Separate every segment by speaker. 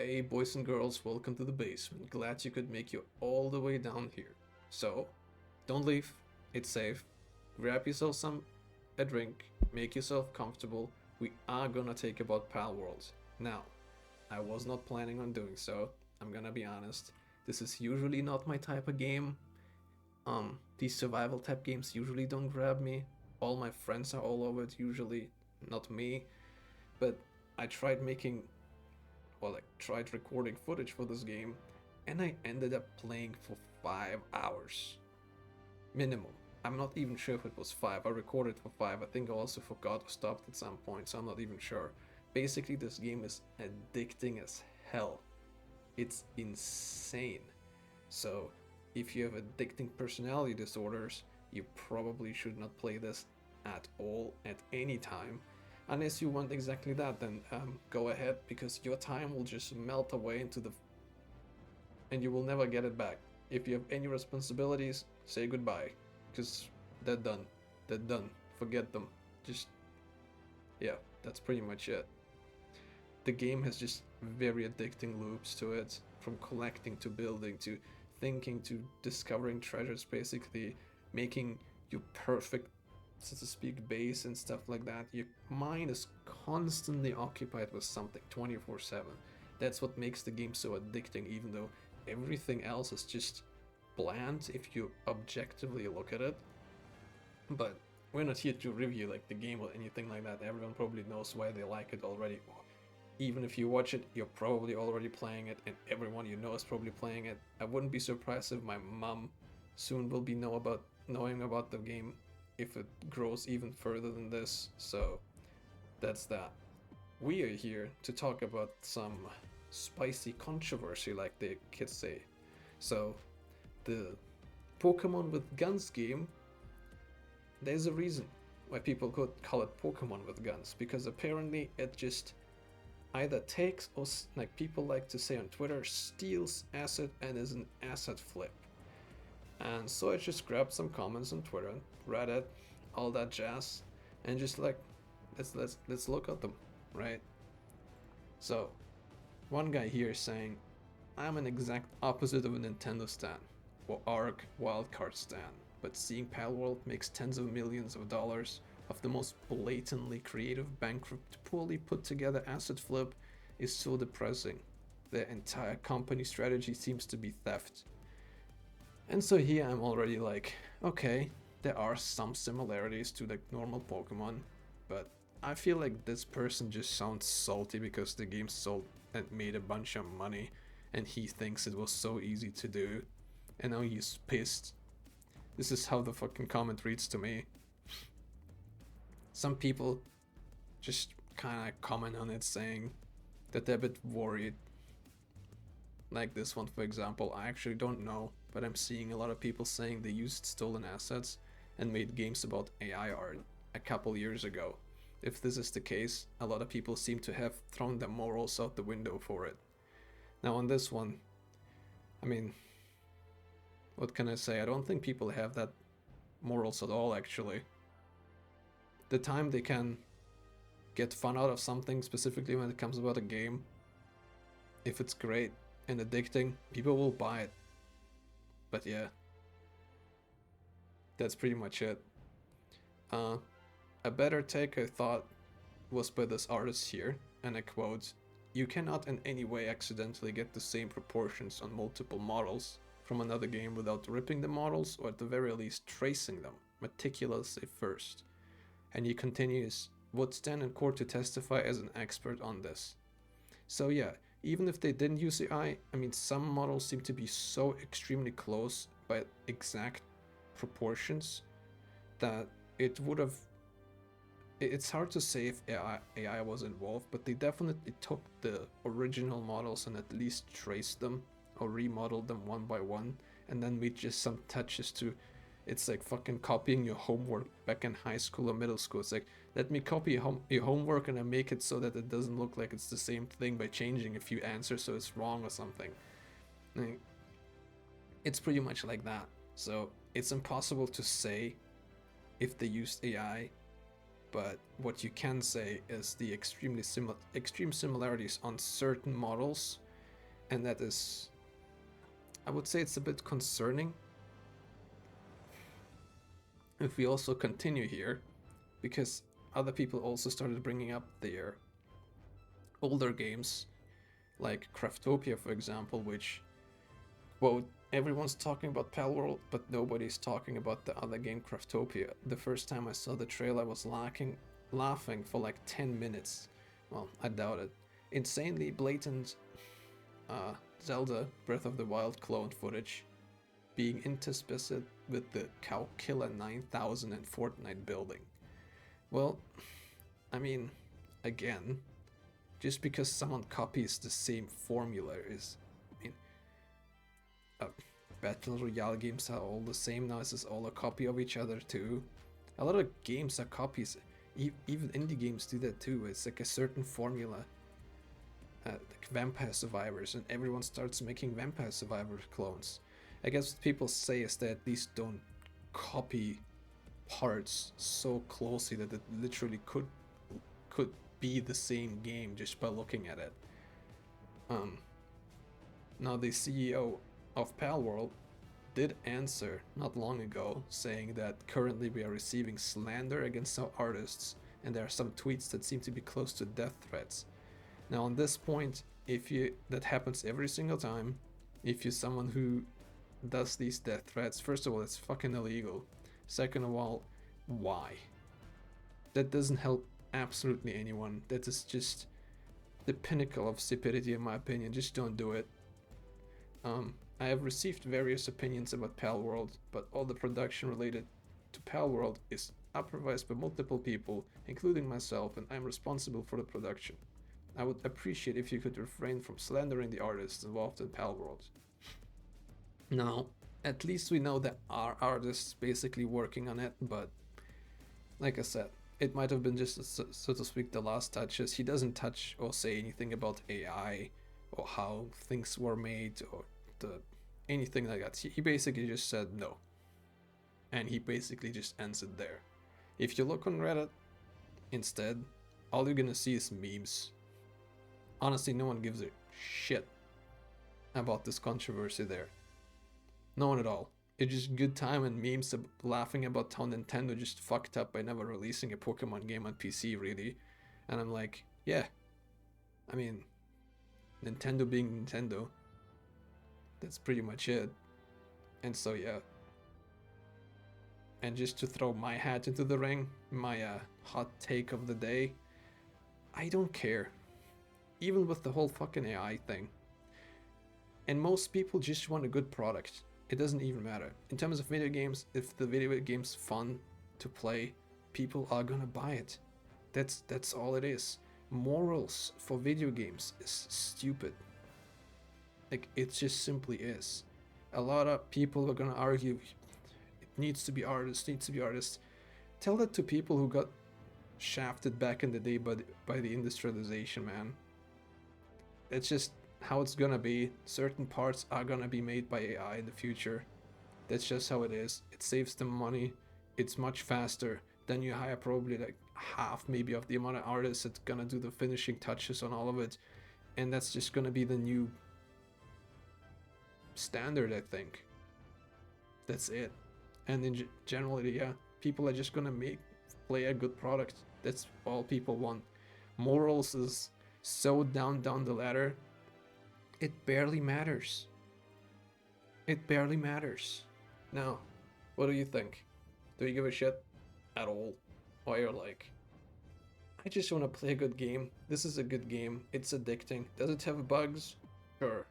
Speaker 1: Hey boys and girls, welcome to the basement. Glad you could make you all the way down here. So, don't leave, it's safe. Grab yourself a drink, make yourself comfortable. We are gonna take about Palworld. Now, I was not planning on doing so, I'm gonna be honest. This is usually not my type of game. These survival type games usually don't grab me. All my friends are all over it usually, not me. But I tried making tried recording footage for this game, and I ended up playing for 5 hours minimum. I'm not even sure if it was 5. I recorded for 5. I think I also forgot or stopped at some point, so I'm not even sure. Basically, this game is addicting as hell. It's insane. So, if you have addicting personality disorders, you probably should not play this at all at any time. Unless you want exactly that, then go ahead, because your time will just melt away into the and you will never get it back. If you have any responsibilities, say goodbye, because they're done. They're done. Forget them. Just yeah, that's pretty much it. The game has just very addicting loops to it, from collecting to building to thinking to discovering treasures, basically making your perfect, so to speak, base and stuff like that. Your mind is constantly occupied with something 24/7. That's what makes the game so addicting, even though everything else is just bland if you objectively look at it. But we're not here to review like the game or anything like that. Everyone probably knows why they like it already. Even if you watch it, you're probably already playing it, and everyone you know is probably playing it. I wouldn't be surprised if my mom soon will be knowing about the game if it grows even further than this. So that's that. We are here to talk about some spicy controversy, like the kids say. So the Pokemon with Guns game, there's a reason why people could call it Pokemon with Guns, because apparently it just either takes, or like people like to say on Twitter, steals asset and is an asset flip. And so I just grabbed some comments on Twitter, Reddit, all that jazz, and just like let's look at them, right? So one guy here is saying, I'm an exact opposite of a Nintendo stan or ARC wildcard stan, but seeing Palworld makes tens of millions of dollars of the most blatantly creative, bankrupt, poorly put together asset flip is so depressing. Their entire company strategy seems to be theft. And so here I'm already like, okay, there are some similarities to the normal Pokemon, but I feel like this person just sounds salty because the game sold and made a bunch of money, and he thinks it was so easy to do, and now he's pissed. This is how the fucking comment reads to me. Some people just kind of comment on it saying that they're a bit worried. Like this one, for example, I actually don't know, but I'm seeing a lot of people saying they used stolen assets and made games about AI art a couple years ago. If this is the case, a lot of people seem to have thrown their morals out the window for it. Now on this one, I mean, what can I say? I don't think people have that morals at all, actually. The time they can get fun out of something, specifically when it comes about a game, if it's great and addicting, people will buy it. But yeah, that's pretty much it. A better take, I thought, was by this artist here, and I quote, "You cannot in any way accidentally get the same proportions on multiple models from another game without ripping the models, or at the very least tracing them meticulously first." And he continues, "Would stand in court to testify as an expert on this." So yeah, even if they didn't use AI, I mean, some models seem to be so extremely close by exact proportions that it would have. It's hard to say if AI was involved, but they definitely took the original models and at least traced them or remodeled them one by one, and then made just some touches to. It's like fucking copying your homework back in high school or middle school. It's like, let me copy your homework and I make it so that it doesn't look like it's the same thing by changing a few answers so it's wrong or something. Like, it's pretty much like that. So it's impossible to say if they used AI, but what you can say is the extreme similarities on certain models And that is, I would say it's a bit concerning if we also continue here, because other people also started bringing up their older games, like Craftopia, for example, which, quote, everyone's talking about Palworld, but nobody's talking about the other game, Craftopia. The first time I saw the trailer, I was laughing for like 10 minutes. Well, I doubt it. Insanely blatant Zelda Breath of the Wild clone footage being interspersed with the Cow Killer 9000 and Fortnite building. Well, I mean, again, just because someone copies the same formula is, I mean, battle royale games are all the same now. This is all a copy of each other too. A lot of games are copies. Even indie games do that too. It's like a certain formula, like Vampire Survivors, and everyone starts making Vampire Survivor clones. I guess what people say is that these don't copy parts so closely that it literally could be the same game just by looking at it. Now the CEO of Palworld did answer not long ago, saying that currently we are receiving slander against our artists, and there are some tweets that seem to be close to death threats. Now on this point, that happens every single time. If you're someone who does these death threats, first of all, it's fucking illegal. Second of all, why? That doesn't help absolutely anyone. That is just the pinnacle of stupidity in my opinion. Just don't do it. I have received various opinions about Palworld, but all the production related to Palworld is supervised by multiple people, including myself, and I'm responsible for the production. I would appreciate if you could refrain from slandering the artists involved in Palworld. Now, at least we know that our artists basically working on it, but like I said, it might have been just, so to speak, the last touches. He doesn't touch or say anything about AI or how things were made or anything like that. He basically just said no. And he basically just ends it there. If you look on Reddit, instead, all you're gonna see is memes. Honestly, no one gives a shit about this controversy there. No one at all. It's just good time and memes laughing about how Nintendo just fucked up by never releasing a Pokemon game on PC, really. And I'm like, yeah. I mean, Nintendo being Nintendo. That's pretty much it. And so, yeah. And just to throw my hat into the ring, my hot take of the day, I don't care. Even with the whole fucking AI thing. And most people just want a good product. It doesn't even matter. In terms of video games, if the video game's fun to play, people are gonna buy it. That's all it is. Morals for video games is stupid. Like, it just simply is. A lot of people are gonna argue it needs to be artists. Tell that to people who got shafted back in the day by the industrialization, man. It's just how it's gonna be. Certain parts are gonna be made by AI in the future. That's just how it is. It saves them money. It's much faster. Then you hire probably like half maybe of the amount of artists that's gonna do the finishing touches on all of it. And that's just gonna be the new standard, I think. That's it. And in generally, yeah, people are just gonna play a good product. That's all people want. Morals is so down the ladder. It barely matters. It barely matters. Now, what do you think? Do you give a shit at all? Or you're like, I just want to play a good game. This is a good game. It's addicting. Does it have bugs? Sure.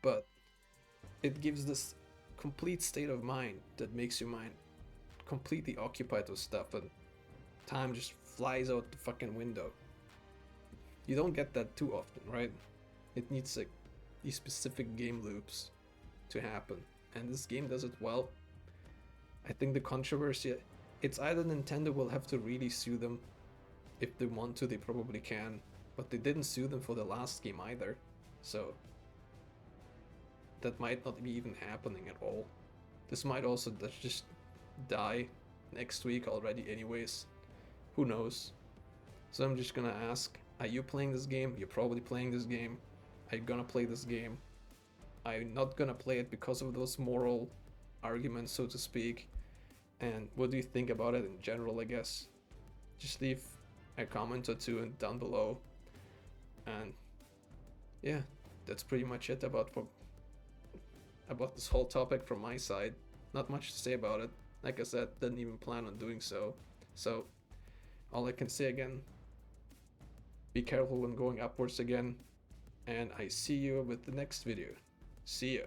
Speaker 1: But it gives this complete state of mind that makes your mind completely occupied with stuff and time just flies out the fucking window. You don't get that too often, right? It needs like these specific game loops to happen, and this game does it well. I think the controversy, it's either Nintendo will have to really sue them. If they want to, they probably can, but they didn't sue them for the last game either, so that might not be even happening at all. This might also just die next week already anyways. Who knows? So I'm just gonna ask, are you playing this game? You're probably playing this game. Are you gonna play this game? I'm not gonna play it because of those moral arguments, so to speak. And what do you think about it in general, I guess? Just leave a comment or two down below. And yeah, that's pretty much it about this whole topic from my side. Not much to say about it. Like I said, didn't even plan on doing so. So all I can say again, be careful when going upwards again, and I see you with the next video. See ya.